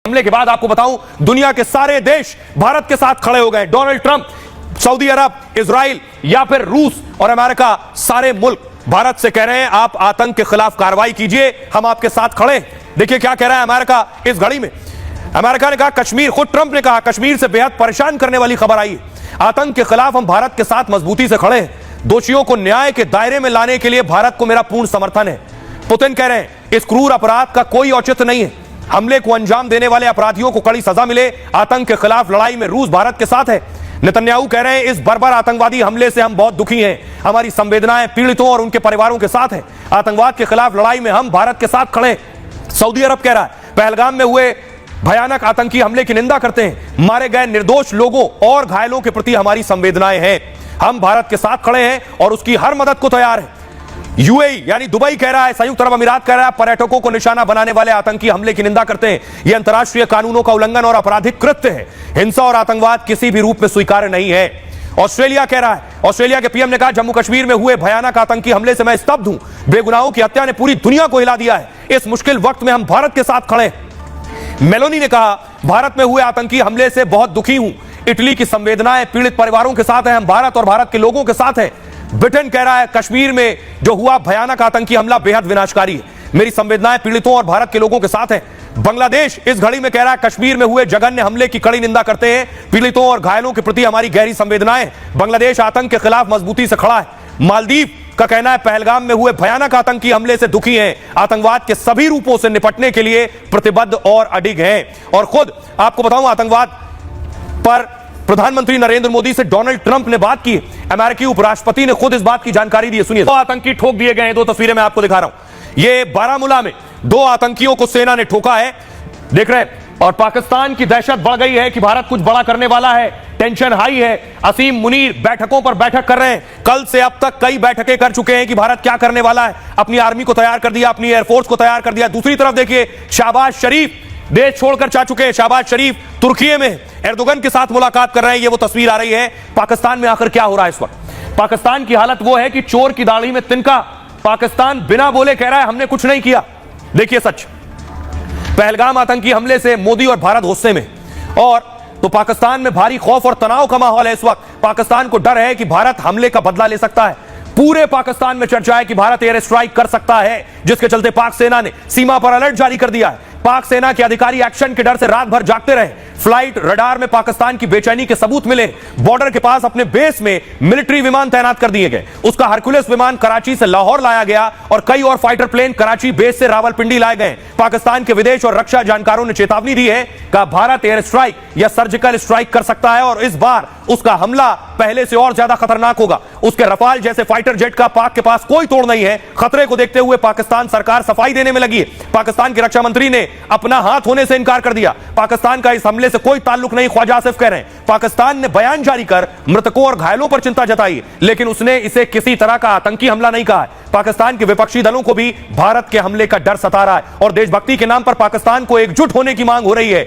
हमले के बाद आपको बताऊं, दुनिया के सारे देश भारत के साथ खड़े हो गए। डोनाल्ड ट्रंप, सऊदी अरब, इजराइल या फिर रूस और अमेरिका, सारे मुल्क भारत से कह रहे हैं आप आतंक के खिलाफ कार्रवाई कीजिए, हम आपके साथ खड़े हैं। देखिए क्या कह रहा है अमेरिका इस घड़ी में। अमेरिका ने कहा कश्मीर, खुद ट्रंप ने कहा कश्मीर से बेहद परेशान करने वाली खबर आई है। आतंक के खिलाफ हम भारत के साथ मजबूती से खड़े हैं। दोषियों को न्याय के दायरे में लाने के लिए भारत को मेरा पूर्ण समर्थन है। पुतिन कह रहे हैं इस क्रूर अपराध का कोई औचित्य नहीं है। हमले को अंजाम देने वाले अपराधियों को कड़ी सजा मिले। आतंक के खिलाफ लड़ाई में रूस भारत के साथ है। नेतन्याहू कह रहे हैं इस बर्बर आतंकवादी हमले से हम बहुत दुखी हैं। हमारी संवेदनाएं पीड़ितों और उनके परिवारों के साथ हैं। आतंकवाद के खिलाफ लड़ाई में हम भारत के साथ खड़े हैं। सऊदी अरब कह रहा है पहलगाम में हुए भयानक आतंकी हमले की निंदा करते हैं। मारे गए निर्दोष लोगों और घायलों के प्रति हमारी संवेदनाएं हैं। हम भारत के साथ खड़े हैं और उसकी हर मदद को तैयार है। यूएई यानी दुबई कह रहा है, संयुक्त अरब अमीरात कह रहा है पर्यटकों को निशाना बनाने वाले आतंकी हमले की निंदा करते हैं। यह अंतर्राष्ट्रीय कानूनों का उल्लंघन और आपराधिक कृत्य है। हिंसा और आतंकवाद किसी भी रूप में स्वीकार्य नहीं है। ऑस्ट्रेलिया कह रहा है, ऑस्ट्रेलिया के पीएम ने कहा जम्मू कश्मीर में हुए भयानक आतंकी हमले से मैं स्तब्ध हूं। बेगुनाहों की हत्या ने पूरी दुनिया को हिला दिया है। इस मुश्किल वक्त में हम भारत के साथ खड़े हैं। मेलोनी ने कहा भारत में हुए आतंकी हमले से बहुत दुखी हूं। इटली की संवेदनाएं पीड़ित परिवारों के साथ हैं। हम भारत और भारत के लोगों के साथ हैं। ब्रिटेन कह रहा है कश्मीर में जो हुआ भयानक आतंकी हमला बेहद विनाशकारी है। मेरी संवेदनाएं पीड़ितों और भारत के लोगों के साथ हैं। बांग्लादेश इस घड़ी में कह रहा है कश्मीर में हुए जघन्य हमले की कड़ी निंदा करते हैं। पीड़ितों और घायलों के प्रति हमारी गहरी संवेदनाएं। बांग्लादेश आतंक के खिलाफ मजबूती से खड़ा है। मालदीव का कहना है पहलगाम में हुए भयानक आतंकी हमले से दुखी हैं। आतंकवाद के सभी रूपों से निपटने के लिए प्रतिबद्ध और अडिग हैं। और खुद आपको बताऊं आतंकवाद पर प्रधानमंत्री नरेंद्र मोदी से डोनाल्ड ट्रंप ने बात की। अमेरिकी उपराष्ट्रपति ने खुद इस बात की जानकारी दी है। सुनिए, 2 आतंकी ठोक दिए गए हैं। 2 तस्वीरें मैं आपको दिखा रहा हूं। ये बारामूला में 2 आतंकियों को सेना ने ठोका है, देख रहे हैं। और पाकिस्तान की दहशत बढ़ गई है कि भारत कुछ बड़ा करने वाला है। टेंशन हाई है। असीम मुनीर बैठकों पर बैठक कर रहे हैं। कल से अब तक कई बैठकें कर चुके हैं कि भारत क्या करने वाला है। अपनी आर्मी को तैयार कर दिया, अपनी एयरफोर्स को तैयार कर दिया। दूसरी तरफ देखिए शहबाज शरीफ देश छोड़कर जा चुके हैं। शहबाज शरीफ तुर्की में एर्दोगन के साथ मुलाकात कर रहे हैं। ये वो तस्वीर आ रही है। पाकिस्तान में आखिर क्या हो रहा है इस वक्त? पाकिस्तान की हालत वो है कि चोर की दाढ़ी में तिनका। पाकिस्तान बिना बोले कह रहा है हमने कुछ नहीं किया। देखिए सच, पहलगाम आतंकी हमले से मोदी और भारत गुस्से में, और तो पाकिस्तान में भारी खौफ और तनाव का माहौल है इस वक्त। पाकिस्तान को डर है कि भारत हमले का बदला ले सकता है। पूरे पाकिस्तान में चर्चा है कि भारत एयर स्ट्राइक कर सकता है, जिसके चलते पाक सेना ने सीमा पर अलर्ट जारी कर दिया है। पाक सेना के अधिकारी एक्शन के डर से रात भर जागते रहे। फ्लाइट रडार में पाकिस्तान की बेचैनी के सबूत मिले। बॉर्डर के पास अपने बेस में मिलिट्री विमान तैनात कर दिए गए। उसका हरकुलस विमान कराची से लाहौर लाया गया और कई और फाइटर प्लेन कराची बेस से रावलपिंडी लाए गए। पाकिस्तान के विदेश और रक्षा जानकारों ने चेतावनी दी है कि भारत एयर स्ट्राइक या सर्जिकल स्ट्राइक कर सकता है और इस बार उसका हमला पहले से और ज्यादा खतरनाक होगा। उसके रफाल जैसे फाइटर जेट का पाक के पास कोई तोड़ नहीं है। खतरे को देखते हुए पाकिस्तान सरकार सफाई देने में लगी है। पाकिस्तान के रक्षा मंत्री ने अपना हाथ होने से इनकार कर दिया। पाकिस्तान का इस हमले से कोई ताल्लुक नहीं, ख्वाजा आसिफ कह रहे हैं। पाकिस्तान ने बयान जारी कर मृतकों और घायलों पर चिंता जताई, लेकिन उसने इसे किसी तरह का आतंकी हमला नहीं कहा है। पाकिस्तान के विपक्षी दलों को भी भारत के हमले का डर सता रहा है और देशभक्ति के नाम पर पाकिस्तान को एकजुट होने की मांग हो रही है।